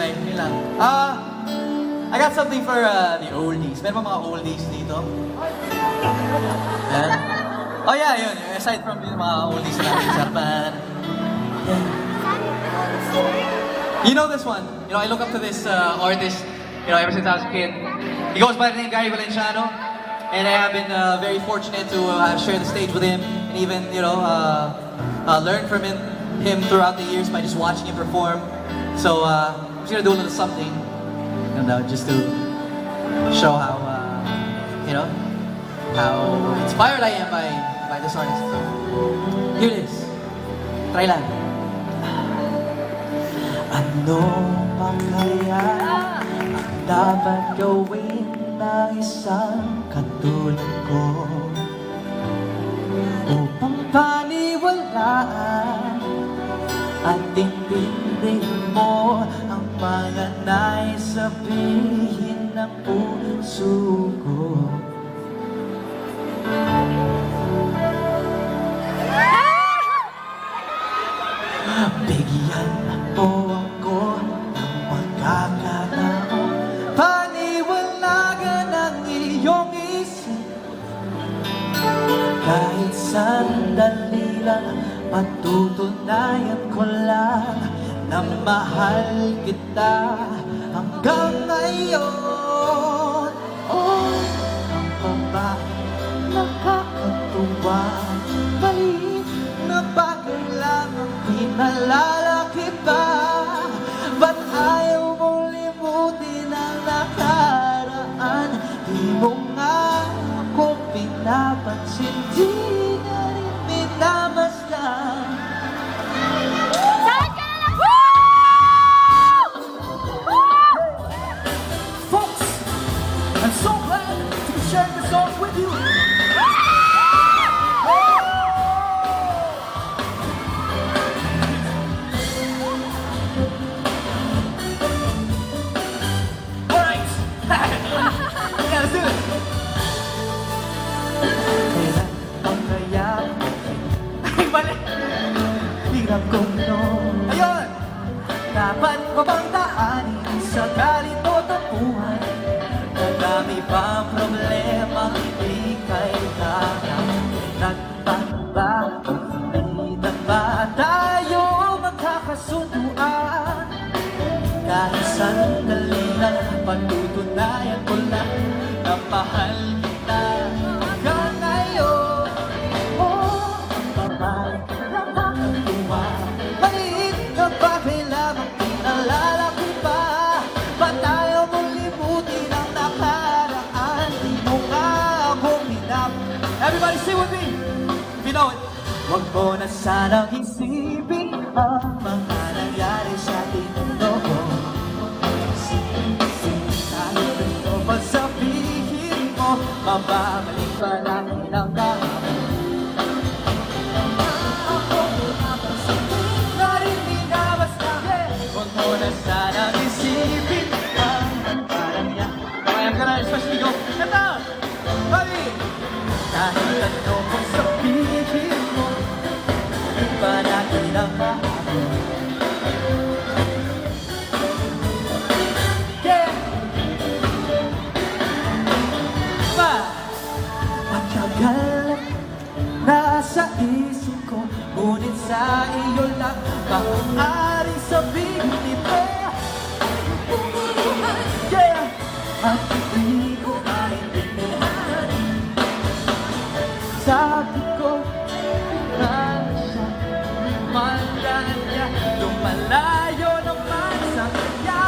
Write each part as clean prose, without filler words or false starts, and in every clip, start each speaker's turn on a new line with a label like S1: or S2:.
S1: try. Yun lang. I got something for the oldies. Meron ba mga oldies dito? Yan. Oh yeah, yun. Aside from yung mga oldies na natin sa harapan. You know this one. You know, I look up to this artist, you know, ever since I was a kid. He goes by the name Gary Valenciano. And I have been very fortunate to share the stage with him. And even, you know, learn from him throughout the years by just watching him perform. So, I'm just gonna do a little something. And just to show how, you know, how inspired I am by this artist. Here it is. Try lang. Ano pa kaya ang dapat gawin ng isang katulad ko upang paniwalaan at intindihin mo ang mga nais sabihin ng puso ko. Bigyan mo ako ng pagkakataon, paniwalagan ang iyong isip. Kahit sandali lang, patutunayan ko lang na mahal kita hanggang ngayon. Oh, ang babae nakakatuwa, maliit na bagay lang ang pinalalaki pa. Ba't ayaw mong limutin ang nakaraan? Di mo nga ako pinapansin, di na rin minamasdan. Folks, I'm so glad to be sharing this song with you. Hirap kong noon. Ayun! Dapat ko bang daanin sa ganito na buhay? Madami pa problema, hindi kailangan nagbago. Hindi na ba tayo magkakasunduan? Kahit sandali lang, patutunayan ko lang na mahal kita hanggang ngayon. Oh, mahal maliit na bagay lamang pinalalaki pa. Ba't ayaw mong limutin ang nakaraan? Di mo nga akong minap. Everybody sing with me, if you know it. Huwag mo na sanang isipin ang mga nangyari sa ating mundo. Kahit ano pa sabihin mo, mababalik pa lang ng kahapon. Sanang isipin ang parang yan. Okay, I'm gonna especially go. Get down! Buddy! Kahit ano kung sabihin mo, di ba natin ang kahapon? Yeah! Matagal nasa isip ko, ngunit sa iyo lang maaaring sabihin ito. Yeah! At hindi ko maintindihan. Sabi ko na siya, mandaan niya, lumalayo naman sa kanya.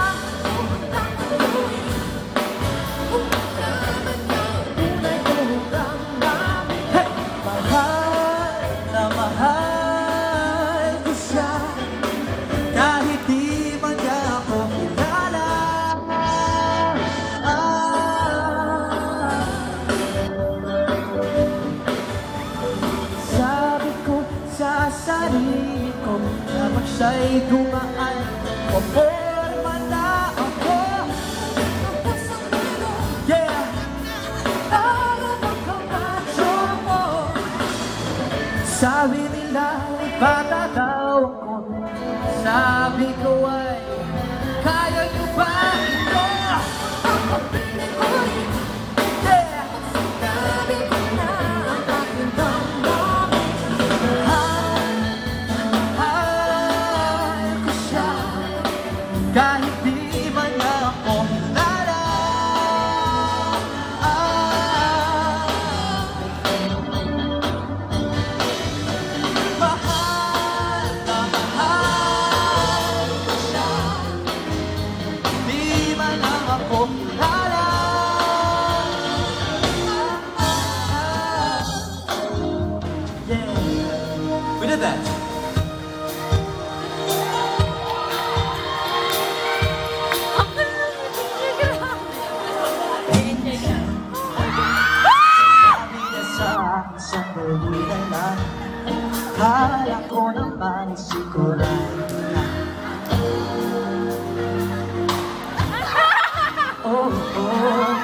S1: Hey! Mahal na mahal ko siya, kahit di man niya ako kilala. Sabi ko sa sarili ko, kapag siya'y dumaan, puporma na ako. Yeah! Para magkamacho mo. Sabi nila, bata daw ako. Sabi ko ay kaya kahit di man ako kilala. Mahal na mahal ko siya, di man lang ako kilala. Yeah, we did that. Sandali na lang, kala ko naman sigurado na. Oh, oh,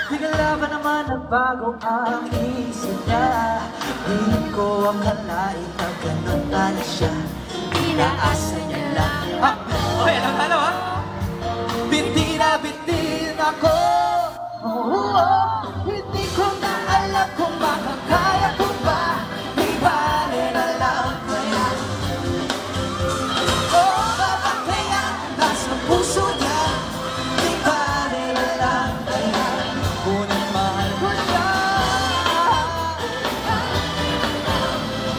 S1: bigla ba naman nagbago ang isip niya? Di ko akalain na ganun pala siya, inaasa niya lang. Okay, alam talo ha? Biti na bitin ako. Hindi ko na alam kung makakaya ko ba. Di bale na lang kaya. Baba kaya nasa puso niya. Di bale na lang kaya. Ngunit mahal ko siya.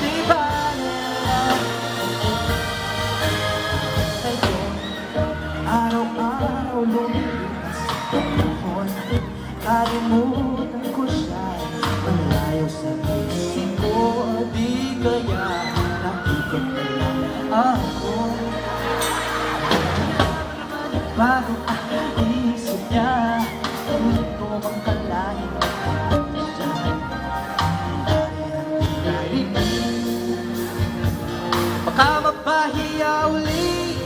S1: Di bale na lang. Araw-araw lumipas ang panahon. Kalimutan ko siya, malayo sa isip ko. Di kaya nakikot na lang ako. Bago ang isip niya, hindi ko magkalain dyan. Baka mapahiya uli.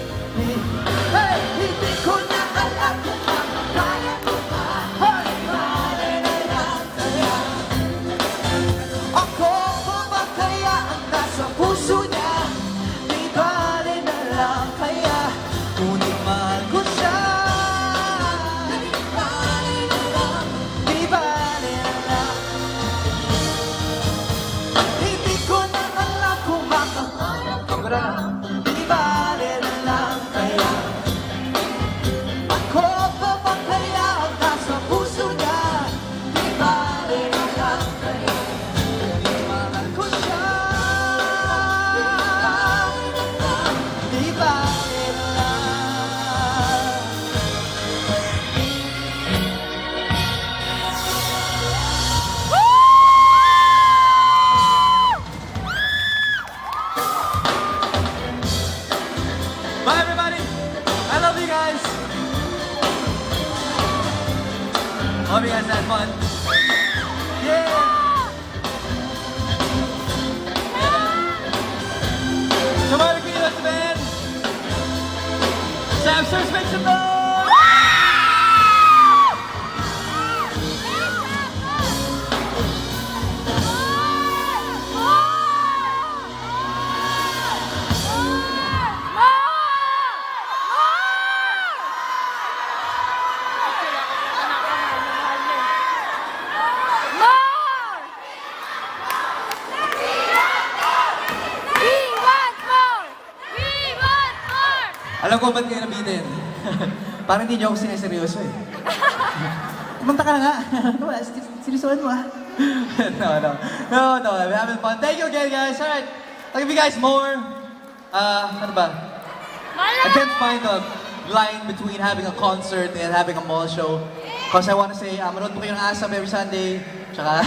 S1: Hey, hindi ko na alam kung makakaya ko ba. Ako ba kaya ang nasa puso niya? Di bale na lang kaya. Ngunit mahal ko siya. Di bale na lang. Di bale na lang. Hindi ko na alam kung makakaya ko ba. Di bale na lang kaya. Ako ba kaya ang nasa puso niya? Di bale na lang kaya. Bye everybody! I love you guys! Hope you guys had fun. Yeah! Somebody give us the band! Sam Sirs, make some noise! Alam ko ba't kayo nabitin? Parang hindi niyo ako sineseryoso eh. Kumanta ka na nga. Ano ba? Seryosohan mo ah. No, we're having fun. Thank you again guys. Alright, I'll give you guys more. Ano ba? I can't find a line between having a concert and having a mall show. Because I want to say, manood po kayo ng ASAP every Sunday. Tsaka,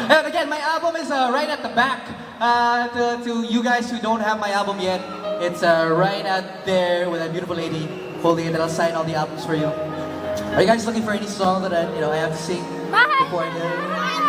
S1: and again, my album is right at the back. To you guys who don't have my album yet, it's right out there with that beautiful lady holding it, and I'll sign all the albums for you. Are you guys looking for any song that I have to sing before I go?